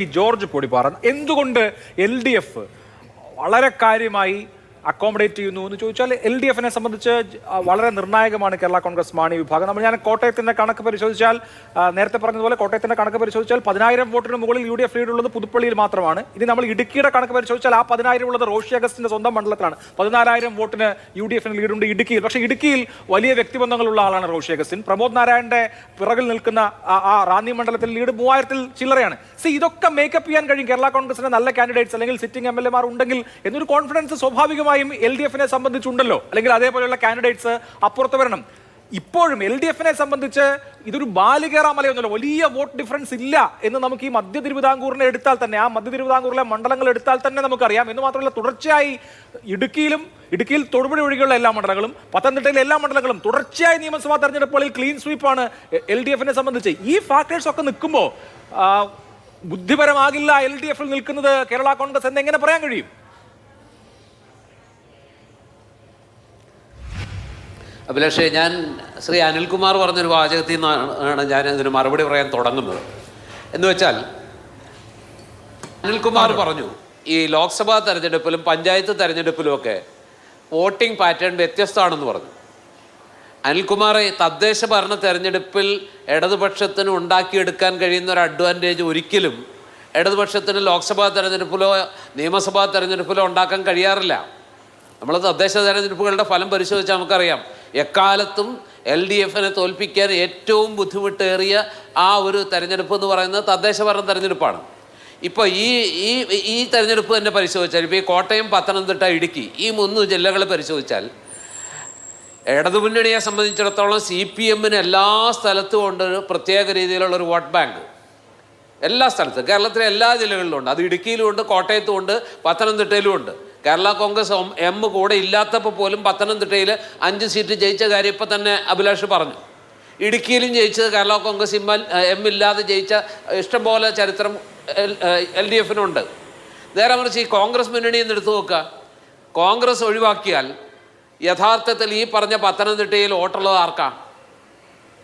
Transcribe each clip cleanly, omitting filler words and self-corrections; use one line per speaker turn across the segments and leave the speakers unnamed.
ഈ ജോർജ് പൊടിപ്പാറ എന്തുകൊണ്ട് LDF വളരെ കാര്യമായി അക്കോമഡേറ്റ് ചെയ്യുന്നു എന്ന് ചോദിച്ചാൽ LDFനെ സംബന്ധിച്ച് വളരെ നിർണായകമാണ് കേരള കോൺഗ്രസ് മാണി വിഭാഗം. ഞാൻ കോട്ടയത്തിന്റെ കണക്ക് പരിശോധിച്ചാൽ, നേരത്തെ പറഞ്ഞതുപോലെ കോട്ടയത്തിന്റെ കണക്ക് പരിശോധിച്ചാൽ 10,000 വോട്ടിന് മുകളിൽ UDF ലീഡുള്ളത് പുതുപ്പള്ളിയിൽ മാത്രമാണ്. ഇനി നമ്മൾ ഇടുക്കിയുടെ കണക്ക് പരിശോധിച്ചാൽ ആ 10,000 ഉള്ളത് റോഷി അഗസ്റ്റിന്റെ സ്വന്തം മണ്ഡലത്തിലാണ്. 14,000 വോട്ടിന് UDFന് ലീഡുണ്ട് ഇടുക്കിയിൽ. പക്ഷേ ഇടുക്കിയിൽ വലിയ വ്യക്തിബന്ധങ്ങളുള്ള ആളാണ് റോഷി അഗസ്റ്റിൻ. പ്രമോദ് നാരായണന്റെ പിറകിൽ നിൽക്കുന്ന ആ റാന്നി മണ്ഡലത്തിൽ ലീഡ് 3000-ൽ ചില്ലറയാണ്. ഇതൊക്കെ മേക്കപ്പ് ചെയ്യാൻ കഴിയും കേരള കോൺഗ്രസിന്റെ നല്ല കാൻഡിഡേറ്റ്സ് അല്ലെങ്കിൽ സിറ്റിംഗ് MLA ഉണ്ടെങ്കിൽ എന്നൊരു കോൺഫിഡൻസ് സ്വാഭാവികമായും LDFനെ സംബന്ധിച്ചുണ്ടല്ലോ. അല്ലെങ്കിൽ അതേപോലെയുള്ള കാൻഡിഡേറ്റ്സ് അപ്പുറത്ത് വരണം. ഇപ്പോഴും LDFനെ സംബന്ധിച്ച് ഇതൊരു ബാലികേറാമലയൊന്നുമല്ല, വലിയ വോട്ട് ഡിഫറൻസ് ഇല്ല എന്ന് നമുക്ക് ഈ മധ്യ തിരുവിതാംകൂറിനെ എടുത്താൽ തന്നെ, ആ മധ്യ തിരുവിതാംകൂറിലെ മണ്ഡലങ്ങൾ എടുത്താൽ തന്നെ നമുക്കറിയാം. എന്ന് മാത്രമല്ല, തുടർച്ചയായി ഇടുക്കിയിൽ തൊടുപുഴ ഒഴികെയുള്ള എല്ലാ മണ്ഡലങ്ങളും, പത്തനംതിട്ടയിലെ എല്ലാ മണ്ഡലങ്ങളും തുടർച്ചയായി നിയമസഭാ തെരഞ്ഞെടുപ്പുകളിൽ ക്ലീൻ സ്വീപ്പാണ് LDFനെ സംബന്ധിച്ച്. ഈ ഫാക്ടേഴ്സ് ഒക്കെ നിൽക്കുമ്പോൾ ബുദ്ധിപരമാകില്ല LDFിൽ നിൽക്കുന്നത് കേരള കോൺഗ്രസ് എന്ന് എങ്ങനെ പറയാൻ കഴിയും?
അഭിലാഷേ, ഞാൻ ശ്രീ അനിൽകുമാർ പറഞ്ഞൊരു വാചകത്തിൽ നിന്നാണ് ഞാൻ ഇതിന് മറുപടി പറയാൻ തുടങ്ങുന്നത്. എന്ന് വെച്ചാൽ അനിൽകുമാർ പറഞ്ഞു ഈ ലോക്സഭാ തെരഞ്ഞെടുപ്പിലും പഞ്ചായത്ത് തെരഞ്ഞെടുപ്പിലുമൊക്കെ വോട്ടിംഗ് പാറ്റേൺ വ്യത്യസ്തമാണെന്ന് പറഞ്ഞു. അനിൽകുമാർ തദ്ദേശ ഭരണ തെരഞ്ഞെടുപ്പിൽ ഇടതുപക്ഷത്തിന് ഉണ്ടാക്കിയെടുക്കാൻ കഴിയുന്ന ഒരു അഡ്വാൻറ്റേജ് ഒരിക്കലും ഇടതുപക്ഷത്തിന് ലോക്സഭാ തെരഞ്ഞെടുപ്പിലോ നിയമസഭാ തെരഞ്ഞെടുപ്പിലോ ഉണ്ടാക്കാൻ കഴിയാറില്ല. നമ്മൾ തദ്ദേശ തെരഞ്ഞെടുപ്പുകളുടെ ഫലം പരിശോധിച്ചാൽ നമുക്കറിയാം, എക്കാലത്തും LDFനെ തോൽപ്പിക്കാൻ ഏറ്റവും ബുദ്ധിമുട്ടേറിയ ആ ഒരു തെരഞ്ഞെടുപ്പ് എന്ന് പറയുന്നത് തദ്ദേശ ഭരണ തെരഞ്ഞെടുപ്പാണ്. ഇപ്പോൾ ഈ തെരഞ്ഞെടുപ്പ് തന്നെ പരിശോധിച്ചാൽ, ഇപ്പോൾ ഈ കോട്ടയം, പത്തനംതിട്ട, ഇടുക്കി ഈ 3 ജില്ലകൾ പരിശോധിച്ചാൽ ഇടതുമുന്നണിയെ സംബന്ധിച്ചിടത്തോളം CPMന് എല്ലാ സ്ഥലത്തും ഉണ്ട് ഒരു പ്രത്യേക രീതിയിലുള്ളൊരു വോട്ട് ബാങ്ക്. എല്ലാ സ്ഥലത്തും, കേരളത്തിലെ എല്ലാ ജില്ലകളിലും ഉണ്ട്. അത് ഇടുക്കിയിലും ഉണ്ട്, കോട്ടയത്തും ഉണ്ട്, പത്തനംതിട്ടയിലും ഉണ്ട്. കേരള കോൺഗ്രസ് M കൂടെ ഇല്ലാത്തപ്പോൾ പോലും പത്തനംതിട്ടയിൽ 5 സീറ്റ് ജയിച്ച കാര്യം ഇപ്പം തന്നെ അഭിലാഷ് പറഞ്ഞു. ഇടുക്കിയിലും ജയിച്ചത് കേരള കോൺഗ്രസ് M ഇല്ലാതെ ജയിച്ച ഇഷ്ടംപോലെ ചരിത്രം LDFനുണ്ട്. നേരെ മറിച്ച് ഈ കോൺഗ്രസ് മുന്നണിയിൽ നിന്ന് എടുത്തു നോക്കുക, കോൺഗ്രസ് ഒഴിവാക്കിയാൽ യഥാർത്ഥത്തിൽ ഈ പറഞ്ഞ പത്തനംതിട്ടയിൽ വോട്ടുള്ളത് ആർക്കാ?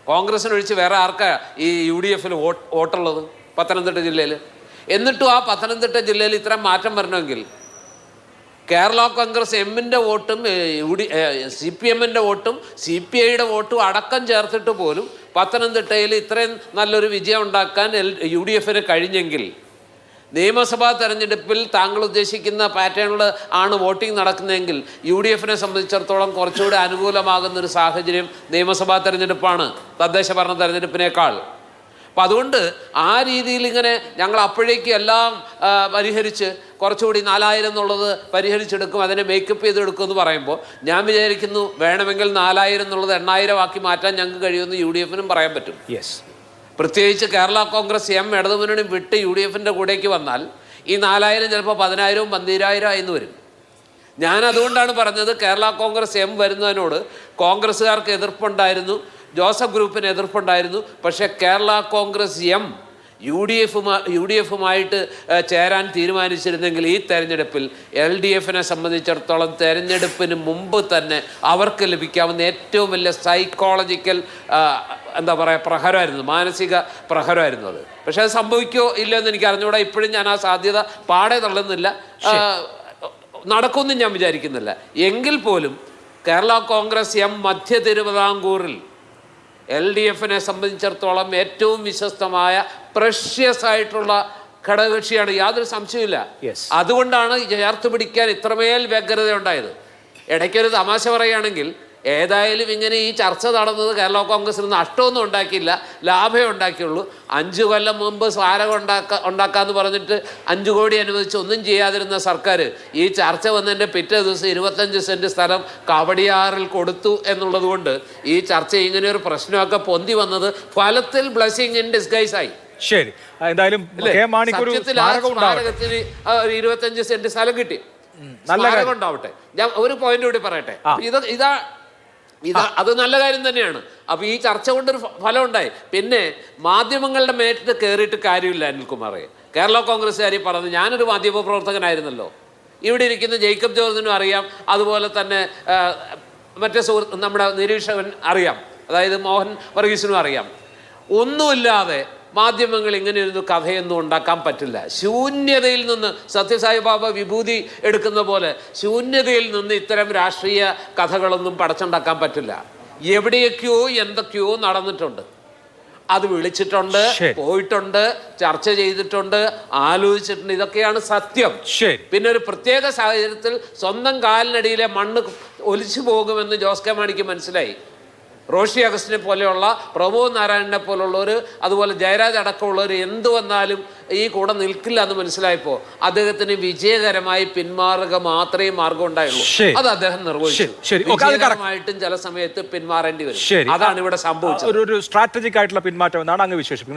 കോൺഗ്രസിനൊഴിച്ച് വേറെ ആർക്കാ ഈ UDFൽ വോട്ടുള്ളത് പത്തനംതിട്ട ജില്ലയിൽ? എന്നിട്ടും ആ പത്തനംതിട്ട ജില്ലയിൽ ഇത്രയും മാറ്റം വരണമെങ്കിൽ കേരള കോൺഗ്രസ് M-ൻ്റെ വോട്ടും CPMൻ്റെ വോട്ടും CPIയുടെ വോട്ടും അടക്കം ചേർത്തിട്ട് പോലും പത്തനംതിട്ടയിൽ ഇത്രയും നല്ലൊരു വിജയം ഉണ്ടാക്കാൻ UDFന് കഴിഞ്ഞെങ്കിൽ നിയമസഭാ തെരഞ്ഞെടുപ്പിൽ താങ്കൾ ഉദ്ദേശിക്കുന്ന പാറ്റേണിൽ ആണ് വോട്ടിംഗ് നടക്കുന്നതെങ്കിൽ UDFനെ സംബന്ധിച്ചിടത്തോളം കുറച്ചുകൂടി അനുകൂലമാകുന്നൊരു സാഹചര്യം നിയമസഭാ തെരഞ്ഞെടുപ്പാണ് തദ്ദേശ ഭരണ തെരഞ്ഞെടുപ്പിനേക്കാൾ. അപ്പം അതുകൊണ്ട് ആ രീതിയിൽ ഇങ്ങനെ ഞങ്ങൾ അപ്പോഴേക്കും എല്ലാം പരിഹരിച്ച് കുറച്ചുകൂടി 4,000 എന്നുള്ളത് പരിഹരിച്ചെടുക്കും, അതിനെ മേക്കപ്പ് ചെയ്തെടുക്കും എന്ന് പറയുമ്പോൾ ഞാൻ വിചാരിക്കുന്നു വേണമെങ്കിൽ 4,000 എന്നുള്ളത് 8,000 ആക്കി മാറ്റാൻ ഞങ്ങൾക്ക് കഴിയുമെന്ന് UDFനും പറയാൻ പറ്റും. പ്രത്യേകിച്ച് കേരള കോൺഗ്രസ് M ഇടതുമുന്നണി വിട്ട് UDFൻ്റെ കൂടേക്ക് വന്നാൽ ഈ 4,000 ചിലപ്പോൾ 10,000-ഉം 12,000 ആയെന്ന് വരും. ഞാൻ അതുകൊണ്ടാണ് പറഞ്ഞത് കേരള കോൺഗ്രസ് M വരുന്നതിനോട് കോൺഗ്രസ്സുകാർക്ക് എതിർപ്പുണ്ടായിരുന്നു, ജോസഫ് ഗ്രൂപ്പിന് എതിർപ്പുണ്ടായിരുന്നു. പക്ഷേ കേരള കോൺഗ്രസ് M UDFുമായിട്ട് ചേരാൻ തീരുമാനിച്ചിരുന്നെങ്കിൽ ഈ തെരഞ്ഞെടുപ്പിൽ LDFനെ സംബന്ധിച്ചിടത്തോളം തെരഞ്ഞെടുപ്പിന് മുമ്പ് തന്നെ അവർക്ക് ലഭിക്കാവുന്ന ഏറ്റവും വലിയ സൈക്കോളജിക്കൽ എന്താ പറയുക പ്രഹരമായിരുന്നു, മാനസിക പ്രഹരമായിരുന്നു അത്. പക്ഷെ അത് സംഭവിക്കുമോ ഇല്ലയെന്ന് എനിക്ക് അറിഞ്ഞുകൂടാ. ഇപ്പോഴും ഞാൻ ആ സാധ്യത പാടെ തള്ളുന്നില്ല, നടക്കുമെന്നും ഞാൻ വിചാരിക്കുന്നില്ല. എങ്കിൽ പോലും കേരള കോൺഗ്രസ് M മധ്യ തിരുവിതാംകൂറിൽ LDFനെ സംബന്ധിച്ചിടത്തോളം ഏറ്റവും വിശ്വസ്തമായ പ്രഷ്യസ് ആയിട്ടുള്ള ഘടകകക്ഷിയാണ്, യാതൊരു സംശയമില്ല. അതുകൊണ്ടാണ് ചേർത്ത് പിടിക്കാൻ ഇത്രമേൽ വ്യഗ്രത ഉണ്ടായത്. ഇടയ്ക്കൊരു തമാശ പറയുകയാണെങ്കിൽ, ഏതായാലും ഇങ്ങനെ ഈ ചർച്ച നടന്നത് കേരള കോൺഗ്രസിന് നഷ്ടമൊന്നും ഉണ്ടാക്കിയില്ല, ലാഭമേ ഉണ്ടാക്കിയുള്ളൂ. 5 കൊല്ലം മുമ്പ് സ്മാരകം ഉണ്ടാക്കാമെന്ന് പറഞ്ഞിട്ട് 5 കോടി അനുവദിച്ച് ഒന്നും ചെയ്യാതിരുന്ന സർക്കാർ ഈ ചർച്ച വന്നതിൻ്റെ പിറ്റേ ദിവസം 25 സെൻറ്റ് സ്ഥലം കവടിയാറിൽ കൊടുത്തു എന്നുള്ളത് കൊണ്ട് ഈ ചർച്ച ഇങ്ങനെയൊരു പ്രശ്നമൊക്കെ പൊന്തി വന്നത് ഫലത്തിൽ ബ്ലെസ്സിങ് ഇൻ ഡിസ്ഗൈസ് ആയി.
ശരി, എന്തായാലും
25 സെൻറ്റ് സ്ഥലം കിട്ടി, സ്മാരകം ഉണ്ടാവട്ടെ. ഞാൻ ഒരു പോയിന്റ് കൂടി പറയട്ടെ, അത് നല്ല കാര്യം തന്നെയാണ്. അപ്പോൾ ഈ ചർച്ച കൊണ്ടൊരു ഫലം ഉണ്ടായി. പിന്നെ മാധ്യമങ്ങളുടെ മേറ്റിട്ട് കയറിയിട്ട് കാര്യമില്ല. അനിൽകുമാറെ, കേരള കോൺഗ്രസ്സുകാരി പറഞ്ഞത്, ഞാനൊരു മാധ്യമ പ്രവർത്തകനായിരുന്നല്ലോ, ഇവിടെ ഇരിക്കുന്ന ജേക്കബ് ജോർജിനും അറിയാം, അതുപോലെ തന്നെ മറ്റേ നമ്മുടെ നിരീക്ഷകൻ അറിയാം, അതായത് മോഹൻ വർഗീസിനും അറിയാം. ഒന്നുമില്ലാതെ മാധ്യമങ്ങൾ ഇങ്ങനെ ഒരു കഥയൊന്നും ഉണ്ടാക്കാൻ പറ്റില്ല. ശൂന്യതയിൽ നിന്ന് സത്യസായി ബാബ വിഭൂതി എടുക്കുന്ന പോലെ ശൂന്യതയിൽ നിന്ന് ഇത്തരം രാഷ്ട്രീയ കഥകളൊന്നും പടച്ചുണ്ടാക്കാൻ പറ്റില്ല. എവിടെയൊക്കെയോ എന്തൊക്കെയോ നടന്നിട്ടുണ്ട്, അത് വിളിച്ചിട്ടുണ്ട്, പോയിട്ടുണ്ട്, ചർച്ച ചെയ്തിട്ടുണ്ട്, ആലോചിച്ചിട്ടുണ്ട്. ഇതൊക്കെയാണ് സത്യം. പിന്നെ ഒരു പ്രത്യേക സാഹചര്യത്തിൽ സ്വന്തം കാലിനടിയിലെ മണ്ണ് ഒലിച്ചു പോകുമെന്ന് ജോസ് കെ മാണിക്ക് മനസ്സിലായി. റോഷി അഗസ്റ്റിനെ പോലെയുള്ള പ്രമോദ് നാരായണനെ പോലുള്ളവർ, അതുപോലെ ജയരാജ് അടക്കമുള്ളവർ എന്തു വന്നാലും ഈ കൂടെ നിൽക്കില്ല എന്ന് മനസ്സിലായപ്പോൾ അദ്ദേഹത്തിന് വിജയകരമായി പിന്മാറുക മാത്രമേ മാർഗം ഉണ്ടായുള്ളൂ. അത് അദ്ദേഹം നിർവഹിച്ചു. വിജയകരമായിട്ടും ചില സമയത്ത് പിന്മാറേണ്ടി വരും. അതാണ് ഇവിടെ സംഭവിച്ചത്.
ഒരു സ്ട്രാറ്റജിക് ആയിട്ടുള്ള പിന്മാറ്റം എന്നാണ് അങ്ങ് വിശേഷിപ്പിക്കുന്നത്.